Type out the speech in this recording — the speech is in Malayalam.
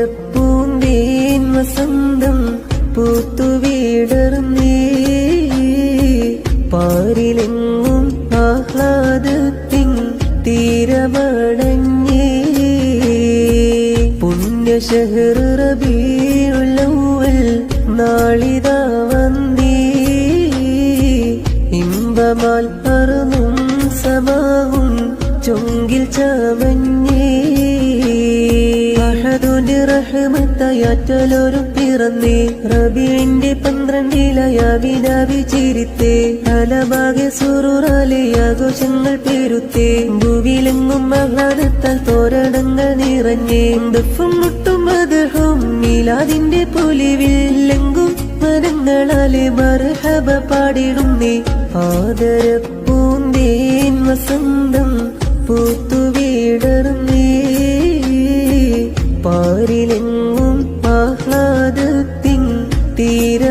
ആദരപ്പൂന്തേൻ വസന്തം പൂത്തുവിടർന്നേ പാരിലെങ്ങും ആഹ്ലാദത്തിൻ തീരമടഞ്ഞേ പുണ്യശഹർ റബീഉൽ അവ്വൽ നാളിതാ വന്നേ ഇമ്പമാൽ അർന്നും സമാവും ചൊങ്കിൽ ചമഞ്ഞേ അഹദുന്റെ റഹ്മത്തായാറ്റലൊരു പിറന്നേ റബീഇന്റെ 12 ചിരിത്തേ അലബാകെ സുറൂറാലെ ആഘോഷങ്ങൾ പെരുത്തേ ഭൂവിലെങ്ങും ആഹ്ലാദത്താൽ തോരണങ്ങൾ നിറഞ്ഞേ ദഫും മുട്ടും മദ്ഹും മീലാദിന്റെ പൊലിവിലെങ്കും മരങ്ങളാലെ മർഹബ പാടിടുന്നേ ആദരപ്പൂന്തേൻ വസന്തം പൂത്തുവിടർന്നേ പാരിലെങ്ങും ആഹ്ലാദത്തിൻ തീര